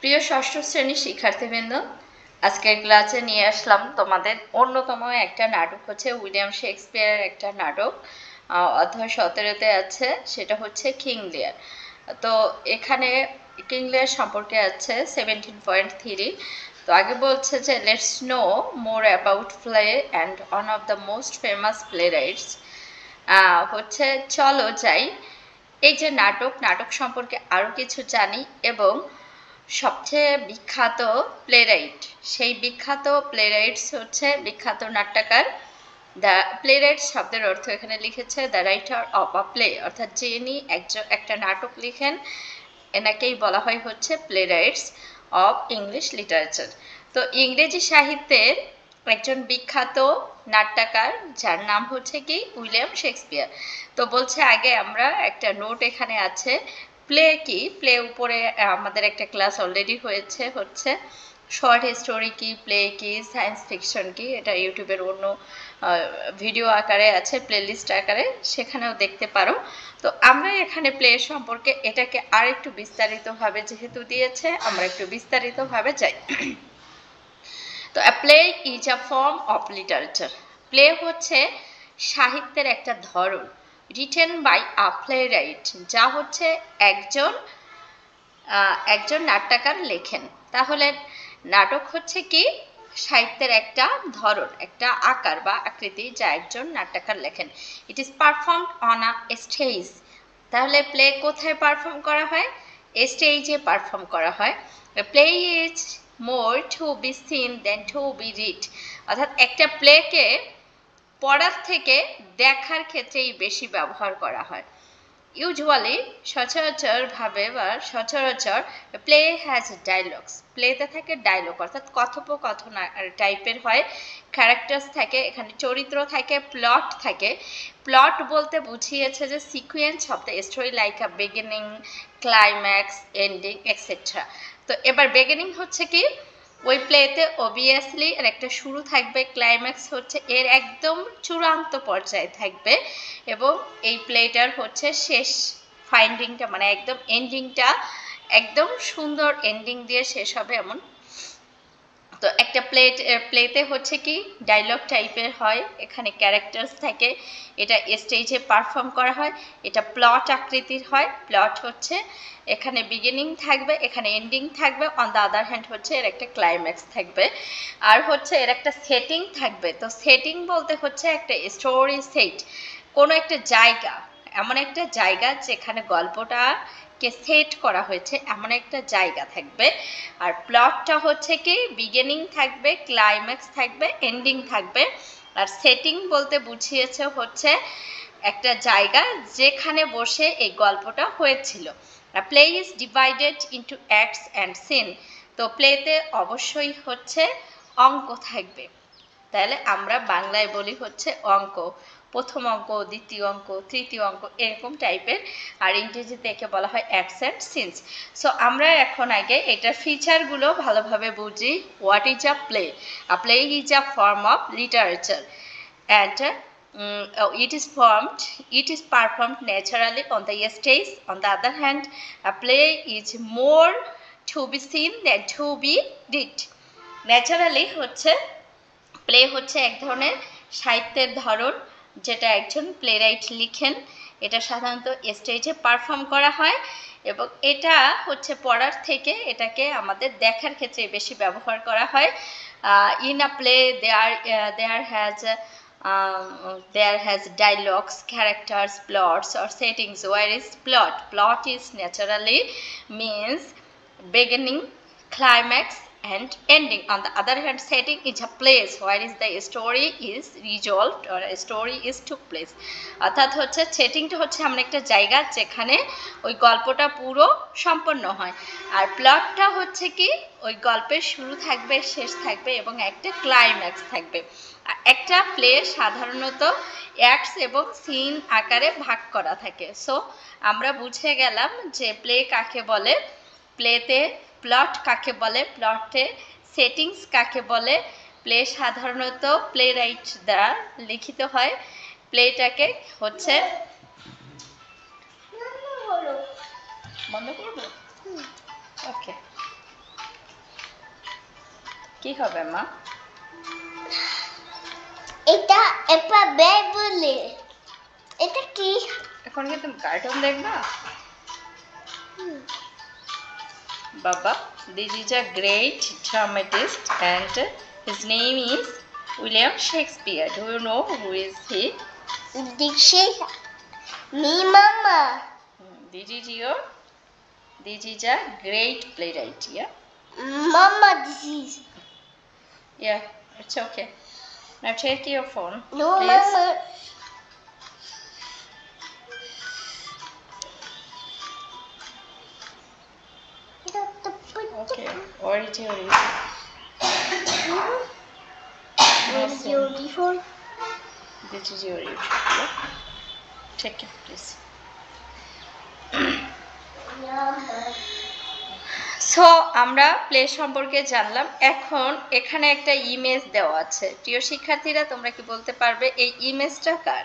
প্রিয় ষষ্ঠ শ্রেণীর শিক্ষার্থীবৃন্দ, আজকের ক্লাসে নিয়ে আসলাম তোমাদের অন্যতম একটা নাটক, হচ্ছে উইলিয়াম শেক্সপিয়ারের একটা নাটক। অধ্যায় 17-তে আছে, সেটা হচ্ছে কিং লিয়ার। তো এখানে কিং লিয়ার সম্পর্কে আছে 17.3। তো আগে বলছে যে let's know more about play and one of the most famous playwrights. হচ্ছে চলো যাই, এই যে নাটক সম্পর্কে আরও কিছু জানি এবং সবচেয়ে বিখ্যাত প্লেরাইট, সেই বিখ্যাত প্লেরাইটস হচ্ছে বিখ্যাত নাট্যকার। দ্য প্লেরাইট শব্দের অর্থ এখানে লিখেছে the writer of a play, অর্থাৎ যিনি একটা নাটক লিখেন এনাকেই বলা হয় হচ্ছে প্লেরাইটস অফ ইংলিশ লিটারেচার। তো ইংরেজি সাহিত্যের একজন বিখ্যাত নাট্যকার যার নাম হচ্ছে কি উইলিয়াম শেক্সপিয়ার। তো বলছে আগে আমরা একটা নোট এখানে আছে, প্লে কি, প্লে উপরে আমাদের একটা ক্লাস অলরেডি হয়েছে, হচ্ছে শর্ট স্টোরি কি, প্লে কি, সায়েন্স ফিকশন কি, এটা ইউটিউবের অন্য ভিডিও আকারে আছে, প্লেলিস্ট আকারে, সেখানেও দেখতে পারো। তো আমরা এখানে প্লে সম্পর্কে এটাকে আর একটু বিস্তারিতভাবে যেহেতু দিয়েছে, আমরা একটু বিস্তারিতভাবে যাই। তো a play is a form of literature. Play হচ্ছে সাহিত্যের একটা ধরন, written by a playwright, যা হচ্ছে একজন নাট্যকার লেখেন। তাহলে নাটক হচ্ছে কি সাহিত্যের একটা ধরন, একটা আকার বা আকৃতি, যা একজন নাট্যকার লেখেন। It is performed on a stage. তাহলে প্লে কোথায় পারফর্ম করা হয়? স্টেজে পারফর্ম করা হয়। Play is more to be seen than to be read, অর্থাৎ একটা প্লেকে পড়ার থেকে দেখার ক্ষেত্রেই বেশি ব্যবহার করা হয়। ইউজুয়ালি সচরাচর প্লে হ্যাজ ডায়লগস, প্লেতে থাকে ডায়লগ, অর্থাৎ কথোপকথন টাইপের হয়। ক্যারেক্টার্স থাকে, এখানে চরিত্র থাকে, প্লট থাকে। প্লট বলতে বুঝিয়েছে যে sequence of the story like a beginning, climax, ending etcetera. তো এবার বিগিনিং হচ্ছে কি, ওই প্লেতে অবভিয়াসলি এর একটা শুরু থাকবে, ক্লাইম্যাক্স হচ্ছে এর একদম চূড়ান্ত পর্যায়ে থাকবে, এবং এই প্লেটার হচ্ছে শেষ ফাইন্ডিংটা, মানে একদম এন্ডিংটা একদম সুন্দর এন্ডিং দিয়ে শেষ হবে এমন। তো একটা প্লেতে হচ্ছে কি ডায়লগ টাইপের হয়, এখানে ক্যারেক্টার্স থাকে, এটা স্টেজে পারফর্ম করা হয়, এটা প্লট আকৃতির হয়। প্লট হচ্ছে এখানে বিগিনিং থাকবে, এখানে এন্ডিং থাকবে, অন দ্য আদার হ্যান্ড হচ্ছে এর একটা ক্লাইম্যাক্স থাকবে, আর হচ্ছে এর একটা সেটিং থাকবে। তো সেটিং বলতে হচ্ছে একটা স্টোরি সেট, কোনো একটা জায়গা, এমন একটা জায়গা যেখানে গল্পটাকে সেট করা হয়েছে, এমন একটা জায়গা থাকবে। আর প্লটটা হচ্ছে কি বিগিনিং থাকবে, ক্লাইম্যাক্স থাকবে, এন্ডিং থাকবে। আর সেটিং বলতে বুঝিয়েছে হচ্ছে একটা জায়গা যেখানে বসে এই গল্পটা হয়েছিল। Play is divided into acts and scene. তো প্লেতে অবশ্যই হচ্ছে অঙ্ক থাকবে, তাহলে আমরা বাংলায় বলি হচ্ছে অঙ্ক, প্রথম অঙ্ক, দ্বিতীয় অঙ্ক, তৃতীয় অঙ্ক, এরকম টাইপের। আর ইংরেজিতে একে বলা হয় অ্যাক্টস অ্যান্ড সিনস। সো আমরা এখন আগে এটার ফিচারগুলো ভালোভাবে বুঝি। What is a play? A play is a form of literature and it is performed naturally on the stage. On the other hand, a play is more to be seen than to be read. Naturally হচ্ছে play হচ্ছে এক ধরনের সাহিত্যের ধরন, যেটা একজন playwright লিখেন। এটা সাধারণত স্টেজে পারফর্ম করা হয়, এবং এটা হচ্ছে পড়ার থেকে এটাকে আমাদের দেখার ক্ষেত্রে বেশি ব্যবহার করা হয়। In a play there has dialogues, characters, plots or settings. Where is plot? Plot is naturally means beginning, climax and ending. On the other hand, setting is a place where is the story is resolved or a story is took place. অর্থাৎ হচ্ছে সেটিংটা হচ্ছে এমন একটা জায়গা যেখানে ওই গল্পটা পুরো সম্পন্ন হয়। আর প্লটটা হচ্ছে কি ওই গল্পের শুরু থাকবে, শেষ থাকবে এবং একটা ক্লাইম্যাক্স থাকবে। একটা প্লে সাধারণত অ্যাক্টস এবং সিন আকারে ভাগ করা থাকে। সো আমরা বুঝে গেলাম যে প্লে কাকে বলে, প্লেতে প্লট কাকে বলে, প্লটে সেটিংস কাকে বলে। প্লে সাধারণত প্লে রাইট দ্বারা লিখিত হয়। প্লেটাকে হচ্ছে বন্ধ করবো, ওকে। কি হবে মা? এটা একটা বেবুলি। এটা কি? এখন কি তুমি কার্টুন দেখবা? Baba, this is a great dramatist and his name is William Shakespeare. Do you know who is he? This is me, Mama. This is a great playwright, yeah? Mama, this is. Yeah, it's okay. Now check your phone, No, please. Mama. Okay, what is your reason? What is your phone? This is your YouTube, yeah? Check it, please. So আমরা play সম্পর্কে জানলাম। এখন এখানে একটা image দেওয়া আছে। প্রিয় শিক্ষার্থীরা, তোমরা কি বলতে পারবে এই ইমেজটা কার?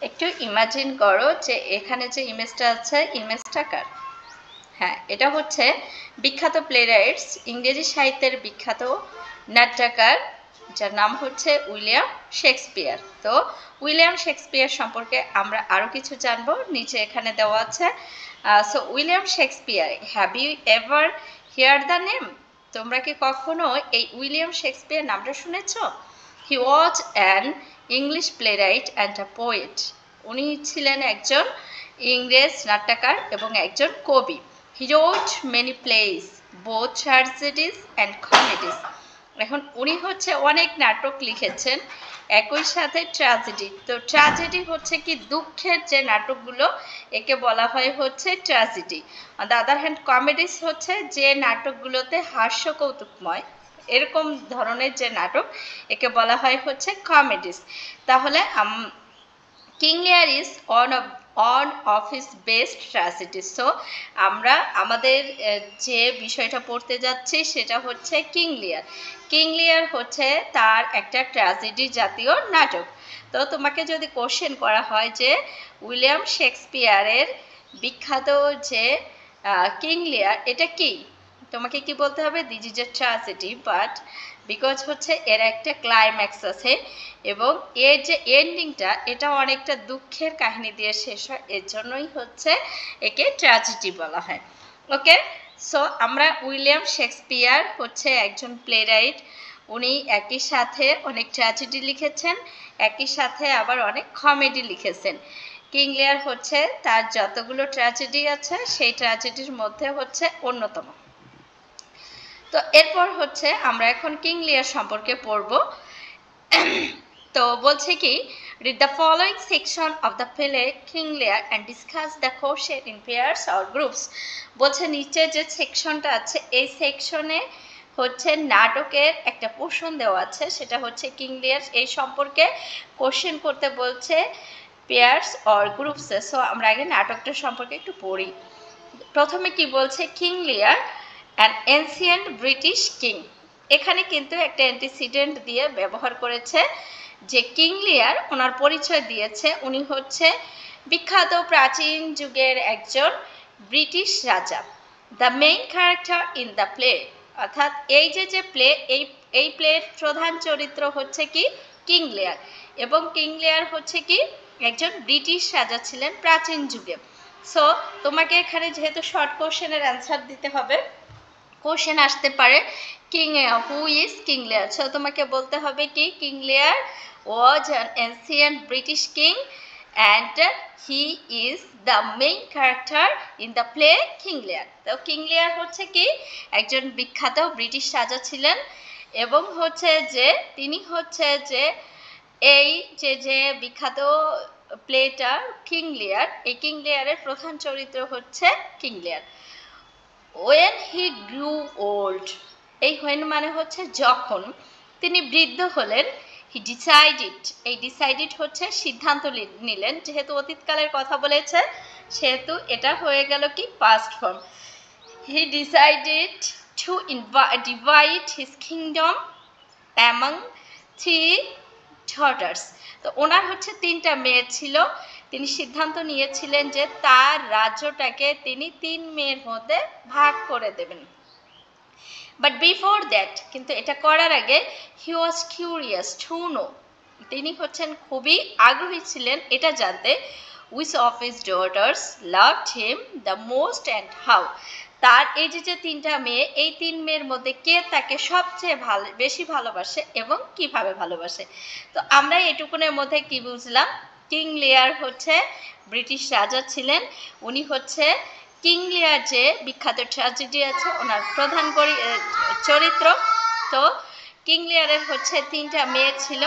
একটু ইমাজিন করো যে এখানে যে ইমেজটা আছে, ইমেজটা কার? হ্যাঁ, এটা হচ্ছে বিখ্যাত প্লেরাইটস, ইংরেজি সাহিত্যের বিখ্যাত নাট্যকার, যার নাম হচ্ছে উইলিয়াম শেক্সপিয়ার। তো উইলিয়াম শেক্সপিয়ার সম্পর্কে আমরা আরো কিছু জানবো, নিচে এখানে দেওয়া আছে। So William Shakespeare, have you ever hear the name? তোমরা কি কখনো এই উইলিয়াম শেক্সপিয়ার নামটা শুনেছ? He was an English playwright and a poet. উনি ছিলেন একজন ইংরেজ নাট্যকার এবং একজন কবি। He wrote many plays, both tragedies and comedies. এখন উনি হচ্ছে অনেক নাটক লিখেছেন, একই সাথে ট্র্যাজেডি। তো ট্র্যাজেডি হচ্ছে কি দুঃখের যে নাটকগুলো, একে বলা হয় হচ্ছে tragedy. On the other hand comedies হচ্ছে যে নাটকগুলোতে হাস্য কৌতুকময়, এরকম ধরনের যে নাটক, একে বলা হয় হচ্ছে কমেডিস। তাহলে কিং লিয়ার is on of his best ট্র্যাজেডিস। So আমরা আমাদের যে বিষয়টা পড়তে যাচ্ছি সেটা হচ্ছে কিং লিয়ার। কিং লিয়ার হচ্ছে তার একটা ট্র্যাজেডি জাতীয় নাটক। তো তোমাকে যদি কোশ্চেন করা হয় যে উইলিয়াম শেক্সপিয়ারের বিখ্যাত যে কিং লিয়ার এটা কি, তোমাকে কি বলতে হবে? This is a tragedy, but because হচ্ছে এর একটা ক্লাইম্যাক্স আছে এবং এর যে এন্ডিংটা এটা অনেকটা দুঃখের কাহিনী দিয়ে শেষ হয়, এর জন্যই হচ্ছে একে ট্র্যাজেডি বলা হয়। ওকে, সো আমরা উইলিয়াম শেক্সপিয়ার হচ্ছে একজন প্লেরাইট। উনি একই সাথে অনেক ট্র্যাজেডি লিখেছেন, একই সাথে আবার অনেক কমেডি লিখেছেন। কিং লিয়ার হচ্ছে তার যতগুলো ট্র্যাজেডি আছে সেই ট্র্যাজেডির মধ্যে হচ্ছে অন্যতম। তো এরপর হচ্ছে আমরা এখন কিং লিয়ার সম্পর্কে পড়ব। তো বলছে কি, read the following section of the play King Lear and discuss the quotient in pairs or groups. বলছে নিচে যে সেকশনটা আছে এই সেকশনে হচ্ছে নাটকের একটা পোর্শন দেওয়া আছে, সেটা হচ্ছে কিং লিয়ার। এই সম্পর্কে কোশ্চেন করতে বলছে পেয়ার্স অর গ্রুপসে। সো আমরা আগে নাটকটা সম্পর্কে একটু পড়ি। প্রথমে কি বলছে, কিং লিয়ার অ্যান এনসিয়েন্ট ব্রিটিশ কিং। এখানে কিন্তু একটা অ্যান্টিসিডেন্ট দিয়ে ব্যবহার করেছে যে কিং লিয়ার ওনার পরিচয় দিয়েছে উনি হচ্ছে বিখ্যাত প্রাচীন যুগের একজন ব্রিটিশ রাজা। The main character in the play, অর্থাৎ এই যে প্লে, এই প্লের প্রধান চরিত্র হচ্ছে কি কিং লিয়ার, এবং কিং লিয়ার হচ্ছে কি একজন ব্রিটিশ রাজা ছিলেন প্রাচীন যুগে। সো তোমাকে এখানে যেহেতু শর্ট কোশ্চেনের অ্যান্সার দিতে হবে, কোশ্চেন আসতে পারে কিং হু ইজ কিং লিয়ার। সো তোমাকে বলতে হবে কি কিং লিয়ার was an ancient British king and he is the main character in the play king লিয়ার। তো কিং লিয়ার হচ্ছে কি একজন বিখ্যাত ব্রিটিশ রাজা ছিলেন এবং হচ্ছে যে তিনি হচ্ছে যে এই যে বিখ্যাত প্লেটা কিং লিয়ার, এই কিং লিয়ারের প্রধান চরিত্র হচ্ছে কিং লিয়ার। when he grew old, এই when মানে হচ্ছে যখন তিনি বৃদ্ধ হলেন, he decided, এই decided হচ্ছে সিদ্ধান্ত নিলেন, যেহেতু অতীতকালের কথা বলেছে সেহেতু এটা হয়ে গেল কি past form. He decided to divide his kingdom among three daughters. তো ওনার হচ্ছে তিনটা মেয়ে ছিল, তিনি সিদ্ধান্ত নিয়েছিলেন যে তার রাজ্যটাকে তিনি তিন মেয়ের মধ্যে ভাগ করে দেবেন। বাট বিফোর দ্যাট, কিন্তু এটা করার আগে হি ওয়াজ কিউরিয়াস টু নো, তিনি হচ্ছেন খুবই আগ্রহী ছিলেন এটা জানতে, which of his daughters loved him the most and how, তার এই যে তিনটা মেয়ে, এই তিন মেয়ের মধ্যে কে তাকে সবচেয়ে বেশি ভালোবাসে এবং কিভাবে ভালোবাসে। তো আমরা এটুকুনের মধ্যে কি বুঝলাম, কিং লিয়ার হচ্ছে ব্রিটিশ রাজা ছিলেন, উনি হচ্ছে কিং লিয়ার যে বিখ্যাত ট্র্যাজেডি আছে ওনার প্রধান চরিত্র। তো কিং লিয়ারের হচ্ছে তিনটা মেয়ে ছিল,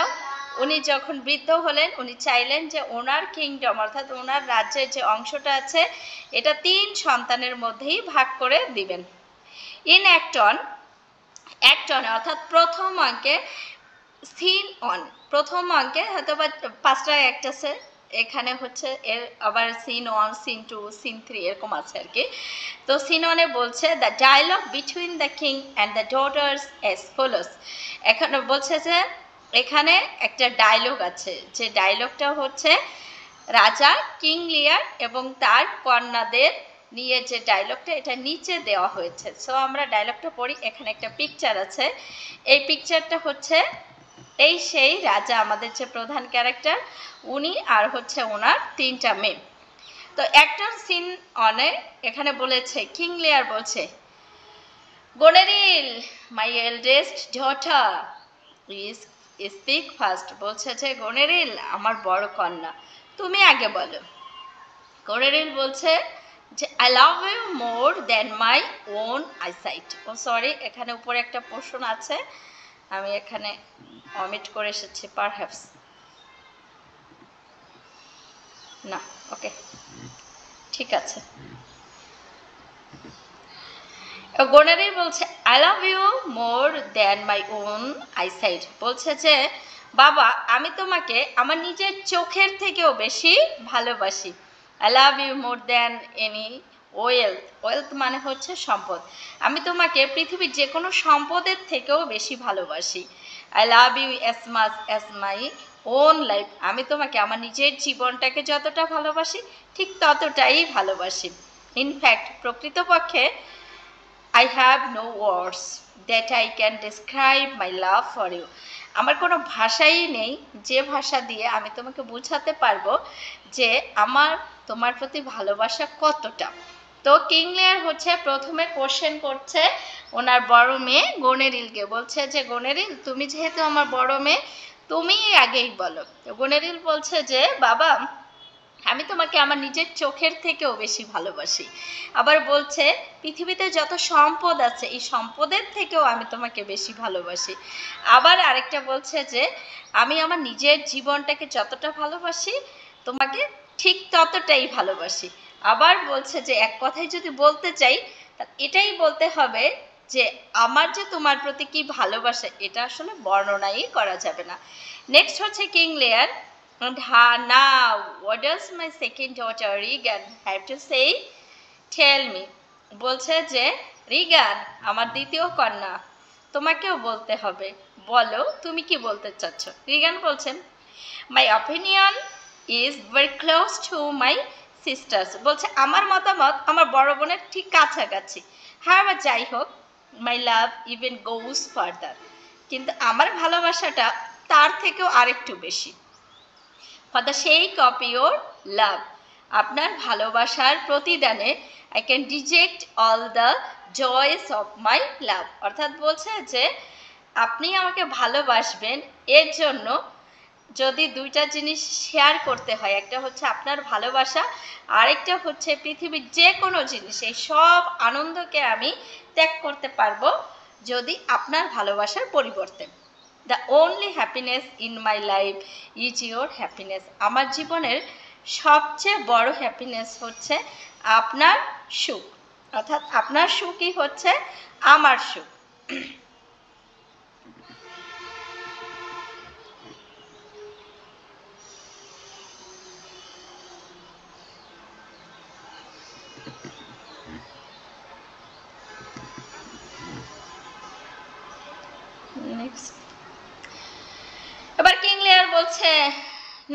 উনি যখন বৃদ্ধ হলেন উনি চাইলেন যে ওনার কিংডম অর্থাৎ ওনার রাজ্যের যে অংশটা আছে এটা তিন সন্তানের মধ্যেই ভাগ করে দিবেন। ইন অ্যাক্ট অন অর্থাৎ প্রথম অঙ্কে সিন অন, প্রথম অঙ্কে হয়তো বা 5টা অ্যাক্ট আছে, এখানে হচ্ছে এর আবার সিন 1 সিন 2 সিন 3 এরকম আছে আর কি। তো সিন 1-এ বলছে the dialogue between the king and the daughters as follows, এখানে বলছে যে এখানে একটা ডায়লগ আছে, যে ডায়লগটা হচ্ছে রাজা কিং লিয়ার এবং তার কন্যাদের নিয়ে যে ডায়লগটা এটা নিচে দেওয়া হয়েছে। সো আমরা ডায়লগটা পড়ি, এখানে একটা পিকচার আছে, এই পিকচারটা হচ্ছে এই সেই রাজা আমাদের যে প্রধান ক্যারেক্টার উনি আর হচ্ছে ওনার তিনটা মেয়ে। তো অ্যাক্টর সিন অনে এখানে বলেছে কিং লিয়ার বলছে Goneril my eldest daughter is speak first, বলছে যে গোনেরিল আমার বড় কন্যা তুমি আগে বলো। গোনেরিল বলছে যে I love you more than my own eyesight. Oh sorry, এখানে উপরে একটা পোর্শন আছে আমি এখানে অমিট করে এসেছি, পারহ্যাপস না, ওকে ঠিক আছে। গোনারি বলছে I love you more than my own eyesight, বলছে যে বাবা আমি তোমাকে আমার নিজের চোখের থেকেও বেশি ভালোবাসি। I love you more than any wealth, wealth মানে হচ্ছে সম্পদ, আমি তোমাকে পৃথিবীর যে কোনো সম্পদের থেকেও বেশি ভালোবাসি। I love you as much as my own life, আমি তোমাকে আমার নিজের জীবনটাকে যতটা ভালোবাসি ঠিক ততটাই ভালোবাসি। ইনফ্যাক্ট প্রকৃতপক্ষে I have no words that I can describe my love for you, আমার কোনো ভাষাই নেই যে ভাষা দিয়ে আমি তোমাকে বোঝাতে পারবো যে আমার তোমার প্রতি ভালোবাসা কতটা। তো কিং লিয়ার হচ্ছে প্রথমে কোশ্চেন করছে ওনার বড় মেয়ে গোনেরিলকে, বলছে যে গোনেরিল তুমি যেহেতু আমার বড় মেয়ে তুমিই আগেই বলো। তো গোনেরিল বলছে যে বাবা আমি তোমাকে আমার নিজের চোখের থেকেও বেশি ভালোবাসি, আবার বলছে পৃথিবীতে যত সম্পদ আছে এই সম্পদের থেকেও আমি তোমাকে বেশি ভালোবাসি। আবার আরেকটা বলছে যে আমি আমার নিজের জীবনটাকে যতটা ভালোবাসি তোমাকে ঠিক ততটাই ভালোবাসি। আবার বলছে যে এক কথায় যদি বলতে চাই এটাই বলতে হবে যে আমার যে তোমার প্রতি কি ভালোবাসা এটা আসলে বর্ণনাই করা যাবে না। নেক্সট হচ্ছে কিং লিয়ার and now what does my second daughter Regan have to say, tell me, বলছে যে রিগান আমার দ্বিতীয় কন্যা তোমাকেও বলতে হবে, বলো তুমি কি বলতে চাচ্ছ। রিগান বলছেন my opinion is very close to my sisters, বলছে আমার মতামত আমার বড় বোনের ঠিক কাছাকাছি। হ্যাঁ যাই হোক মাই লাভ ইভেন গোজ ফার্দার, কিন্তু আমার ভালোবাসাটা তার থেকেও আরেকটু বেশি। For the sake of your love, আপনার ভালোবাসার প্রতিদানে I can reject all the joys of my love, অর্থাৎ বলছে যে আপনি আমাকে ভালোবাসবেন এর জন্য যদি দুইটা জিনিস শেয়ার করতে হয়, একটা হচ্ছে আপনার ভালোবাসা আরেকটা হচ্ছে পৃথিবীর যে কোনো জিনিস, এই সব আনন্দকে আমি ত্যাগ করতে পারবো যদি আপনার ভালোবাসার পরিবর্তে। The only happiness in my life is your happiness, আমার জীবনের সবচেয়ে বড় হ্যাপিনেস হচ্ছে আপনার সুখ, অর্থাৎ আপনার সুখই হচ্ছে আমার সুখ। নেক্সট এবার কিং লিয়ার বলছে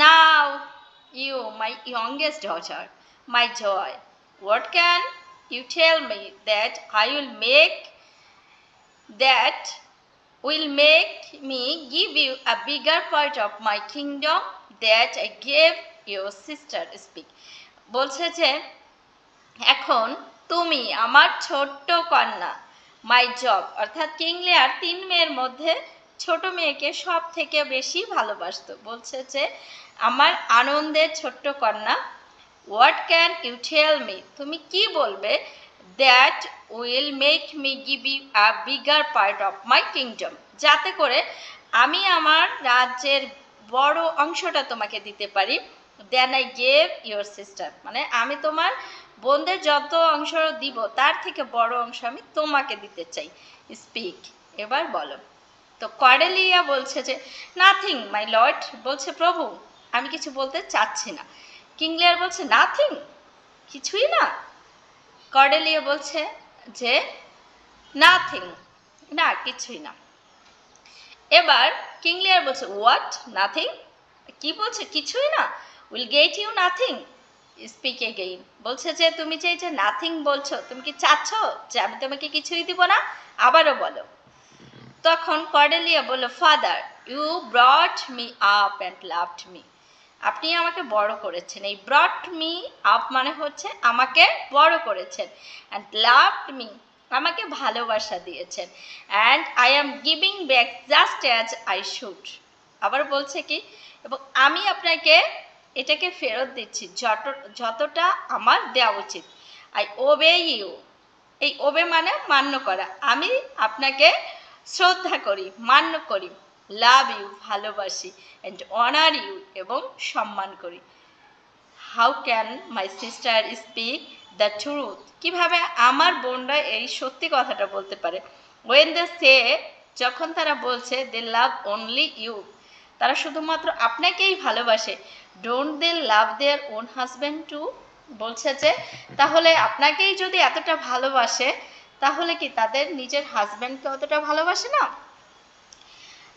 now you my youngest daughter my joy what can you tell me that I will make that will make me give you a bigger part of my kingdom that I gave your sister. Speak. বলছে যে এখন তুমি আমার ছোট্ট কন্যা, my job, অর্থাৎ king লিয়ার 3 মেয়ের মধ্যে ছোট মেয়েকে সব থেকে বেশি ভালোবাসতো। বলছে যে আমার আনন্দের ছোট্ট কন্যা, what can you tell me, তুমি কি বলবে, that will make me give you a bigger part of my kingdom, যাতে করে আমি আমার রাজ্যের বড় অংশটা তোমাকে দিতে পারি, then I gave your sister, মানে আমি তোমার বোনদের যত অংশ দিব তার থেকে বড় অংশ আমি তোমাকে দিতে চাই। স্পিক, এবার বলো। তো কর্ডেলিয়া বলছে যে নাথিং মাই লর্ড, বলছে প্রভু আমি কিছু বলতে চাচ্ছি না। কিং লিয়ার বলছে নাথিং, কিছুই না। কর্ডেলিয়া বলছে যে নাথিং, না কিছুই না। এবার কিং লিয়ার বলছে হোয়াট, নাথিং, কি বলছে কিছুই না, will get you nothing. Speak again, বলছে যে তুমি যে এই যে নাথিং বলছো, তুমি কি চাচ্ছ যে আমি তোমাকে কিছুই দিব না? আবারও বলো। তখন কর্ডেলিয়া বলল father you brought me up and loved me, আপনি আমাকে বড় করেছেন। এই ব্রট মি আপ মানে হচ্ছে আমাকে বড় করেছেন, অ্যান্ড লাভড মি আমাকে ভালোবাসা দিয়েছেন, and I am giving back just as I should. আবার বলছে কি, এবং আমি আপনাকে এটাকে ফেরত দিচ্ছি যতটা আমার দেওয়া উচিত। আই ওবে ইউ, এই ওবে মানে মান্য করা, আমি আপনাকে শ্রদ্ধা করি, মান্য করি, লাভ ইউ ভালোবাসি, অ্যান্ড অনার ইউ এবং সম্মান করি। How can my sister speak the truth, কিভাবে আমার বোনরা এই সত্যি কথাটা বলতে পারে। ওয়েন দে সে, যখন তারা বলছে দে লাভ অনলি ইউ, তারা শুধুমাত্র আপনাকেই ভালোবাসে, don't they love their own husband too, বলছে যে তাহলে আপনাকেই যদি এতটা ভালোবাসে তাহলে কি তাদের নিজের হাজব্যান্ডকে অতটা ভালোবাসে না?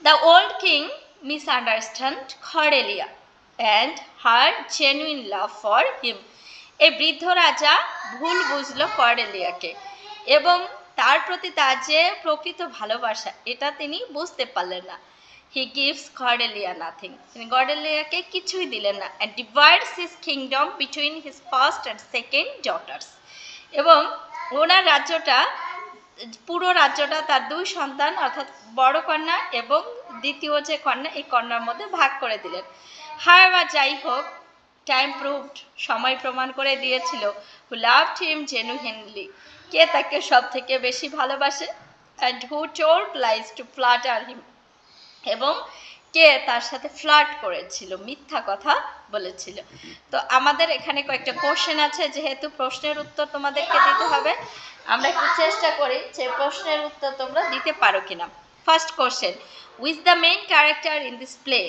The old king misunderstand Cordelia and her genuine love for him, এই বৃদ্ধ রাজা ভুল বুঝলো কর্ডেলিয়াকে এবং তার প্রতি তার যে প্রকৃত ভালোবাসা এটা তিনি বুঝতে পারলেন না। হি গিভস কর্ডেলিয়া নাথিং, তিনি কর্ডেলিয়াকে কিছুই দিলেন না, and divides his kingdom between his first and second daughters, এবং ওনার রাজ্যটা, পুরো রাজ্যটা তার 2 সন্তান অর্থাৎ বড় কন্যা এবং দ্বিতীয় যে কন্যা, এই কন্যার মধ্যে ভাগ করে দিলেন। হাওয়েভার, যাই হোক, টাইম প্রুভড, সময় প্রমাণ করে দিয়েছিল, হু লাভড হিম জেনুইনলি, কে তাকে সব থেকে বেশি ভালোবাসে, and who told lies to flatter him, এবং কে তার সাথে ফ্লার্ট করেছিল, মিথ্যা কথা বলেছিল। তো আমাদের এখানে কয়েকটা কোশ্চেন আছে, যেহেতু প্রশ্নের উত্তর তোমাদেরকে দিতে হবে, আমরা একটু চেষ্টা করি যে প্রশ্নের উত্তর তোমরা দিতে পারো কিনা। First question, which the main character in this play,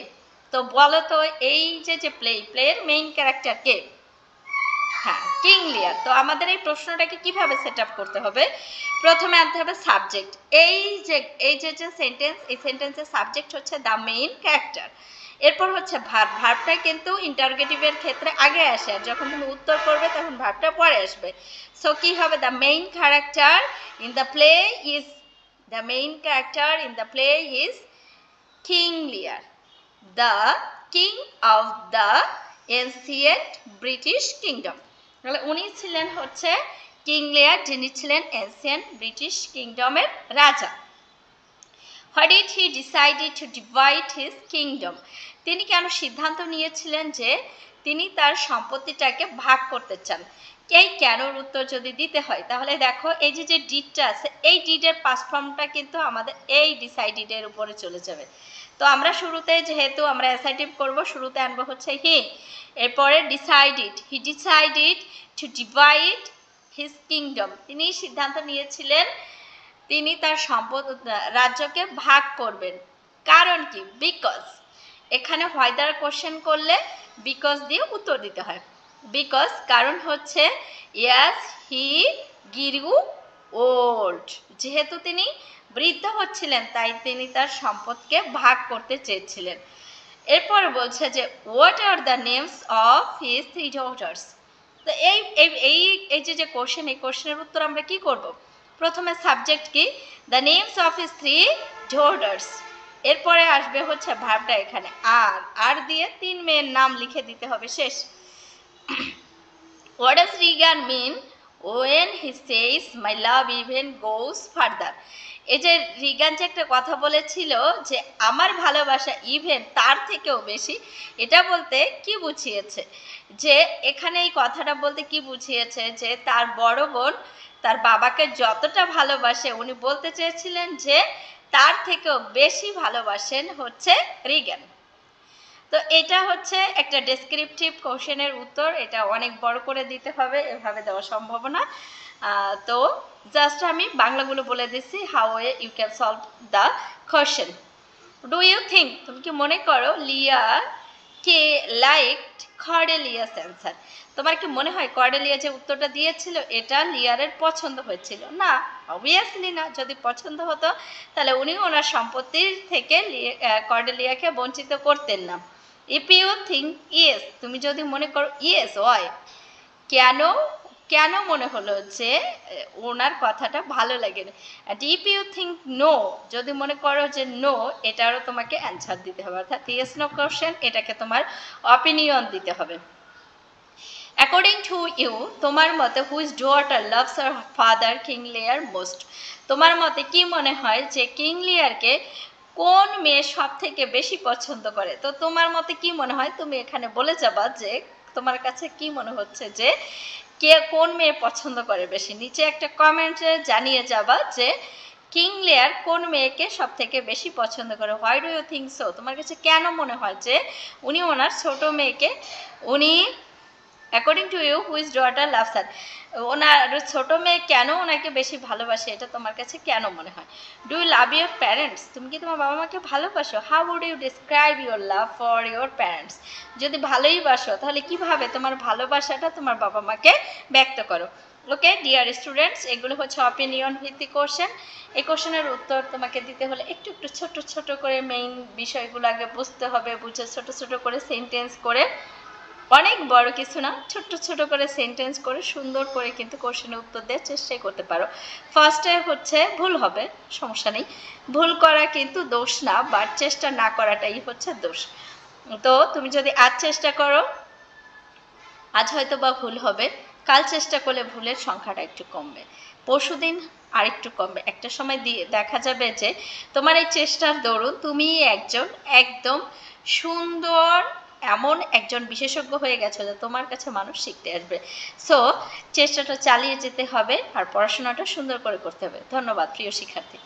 তো বলো তো এই যে প্লেয়ের মেইন ক্যারেক্টার কে? হ্যাঁ, কিং লিয়ার। তো আমাদের এই প্রশ্নটাকে কিভাবে সেট আপ করতে হবে? প্রথমে আনতে হবে সাবজেক্ট। এই যে সেন্টেন্স, এই সেন্টেন্সের সাবজেক্ট হচ্ছে দ্য মেইন ক্যারেক্টার। এরপর হচ্ছে ভার্ব, ভার্বটা কিন্তু ইন্টারোগেটিভের ক্ষেত্রে আগে আসে, আর যখন তুমি উত্তর করবে তখন ভার্বটা পরে আসবে। সো কি হবে? The main character in the play is, the main character in the play is King Lear, the king of the ancient British kingdom. তাহলে উনি ছিলেন হচ্ছে কিং লিয়ার, যিনি ছিলেন এনসিয়েন্ট ব্রিটিশ কিংডমের রাজা। Why did he decided to divide his kingdom? তিনি কেন সিদ্ধান্ত নিয়েছিলেন যে তিনি তার সম্পত্তিটাকে ভাগ করতে চান? এই কেনর উত্তর যদি দিতে হয় তাহলে দেখো এই যে ডিডটা আছে, এই ডিডের পাস্ট ফর্মটা কিন্তু আমাদের এই ডিসাইডেড এর উপরে চলে যাবে। তো আমরা শুরুতে যেহেতু আমরা অ্যাসার্টিভ করব, শুরুতে আনবো হচ্ছে হি, এরপরে decided, he decided to divide his kingdom, তিনি সিদ্ধান্ত নিয়েছিলেন তিনি তার রাজ্যকে ভাগ করবেন। কারণ কি? বিকজ, এখানে হোয়াই দ্বারা কোশ্চেন করলে বিকজ দিয়ে উত্তর দিতে হয়। বিকজ কারণ হচ্ছে ইয়াস হি গিরু ওল্ড, যেহেতু তিনি বৃদ্ধ হচ্ছিলেন তাই তিনি তার সম্পদকে ভাগ করতে চেয়েছিলেন। এরপর বলছে যে what are the names of his 3 daughters. তো এই যে কোশ্চেন, এই কোশ্চেনের উত্তর আমরা কি করব? প্রথমে সাবজেক্ট কি, the names of his 3 daughters। এরপরে আসবে হচ্ছে ভার্বটা এখানে আর দিয়ে 3 মেয়ের নাম লিখে দিতে হবে, শেষ। What does Regan mean when he says my love even goes further? এই যে রিগান যে একটা কথা বলেছিল যে আমার ভালোবাসা ইভেন তার থেকেও বেশি, এটা বলতে কি বুঝিয়েছে, যে এখানে এই কথাটা বলতে কি বুঝিয়েছে, যে তার বড় বোন তার বাবাকে যতটা ভালোবাসে উনি বলতে চেয়েছিলেন যে তার থেকেও বেশি ভালোবাসেন হচ্ছে রিগান। তো এটা হচ্ছে একটা ডেসক্রিপটিভ কোশ্চেনের উত্তর, এটা অনেক বড় করে দিতে হবে, এভাবে দেওয়া সম্ভব না। তো জাস্ট আমি বাংলাগুলো বলে দিচ্ছি, how you can solve the question. Do you think, তুমি কি মনে করো লিয়া কে লাইকড কর্ডেলিয়াস অ্যান্সার? তোমার কি মনে হয় কর্ডেলিয়া যে উত্তরটা দিয়েছিল এটা লিয়ারের পছন্দ হয়েছিল? না, অবভিয়াসলি না। যদি পছন্দ হতো তাহলে উনি ওনার সম্পত্তির থেকে কর্ডেলিয়াকে বঞ্চিত করতেন না। ইফ ইউ থিঙ্ক ইয়েস, তুমি যদি মনে করো ইয়েস, ওয়াই, কেন মনে হলো যে ওনার কথাটা ভালো লাগে না। And if you think no, যদি মনে করো যে নো, এটারও তোমাকে অ্যান্সার দিতে হবে, অর্থাৎ ইয়েস নো কোশ্চেন, এটাকে তোমার অপিনিয়ন দিতে হবে। অ্যাকর্ডিং টু ইউ, তোমার মতে whose daughter loves her father king Lear most? তোমার মতে কি মনে হয় যে কিং লিয়ারকে কোন মেয়ে সব থেকে বেশি পছন্দ করে? তো তোমার মতে কি মনে হয়, তুমি এখানে বলে যাবা যে তোমার কাছে কি মনে হচ্ছে যে কে কোন মেয়ে পছন্দ করে বেশি। নিচে একটা কমেন্টে জানিয়ে যাবা যে কিং লিয়ার কোন মেয়েকে সব থেকে বেশি পছন্দ করে। Why do you think so? তোমার কাছে কেন মনে হয় যে উনি ওনার ছোট মেয়েকে, উনি according to you whose daughter loves her, ওনার ছোট মেয়ে কেন ওনাকে বেশি ভালোবাসে, এটা তোমার কাছে কেন মনে হয়? Do you love your parents? তুমি কি তোমার বাবা মাকে ভালোবাসো? How would you describe your love for your parents? যদি ভালোই বাসো তাহলে কিভাবে তোমার ভালোবাসাটা তোমার বাবা মাকে ব্যক্ত করো? ওকে ডিয়ার স্টুডেন্টস, এগুলো হচ্ছে অপিনিয়ন ভিত্তিক কোশ্চেন। এই কোশ্চেনের উত্তর তোমাকে দিতে হলে একটু একটু ছোট ছোট করে মেইন বিষয়গুলো আগে বুঝতে হবে, বুঝে ছোট ছোট করে সেন্টেন্স করে, অনেক বড় কিছু না, ছোট ছোট করে সেন্টেন্স করে সুন্দর করে কিন্তু কোশ্চেনের উত্তর দেওয়ার চেষ্টাই করতে পারো। ফার্স্টে হচ্ছে ভুল হবে, সমস্যা নেই, ভুল করা কিন্তু দোষ না, বাট চেষ্টা না করাটাই হচ্ছে দোষ। তো তুমি যদি আজ চেষ্টা করো, আজ হয়তো বা ভুল হবে, কাল চেষ্টা করলে ভুলের সংখ্যাটা একটু কমবে, পরশুদিন আর একটু কমবে, একটা সময় দিয়ে দেখা যাবে যে তোমার এই চেষ্টার দরুন তুমি একদম সুন্দর এমন একজন বিশেষজ্ঞ হয়ে গেছো যে তোমার কাছে মানুষ শিখতে আসবে। সো চেষ্টাটা চালিয়ে যেতে হবে আর পড়াশোনাটা সুন্দর করে করতে হবে। ধন্যবাদ প্রিয় শিক্ষার্থী।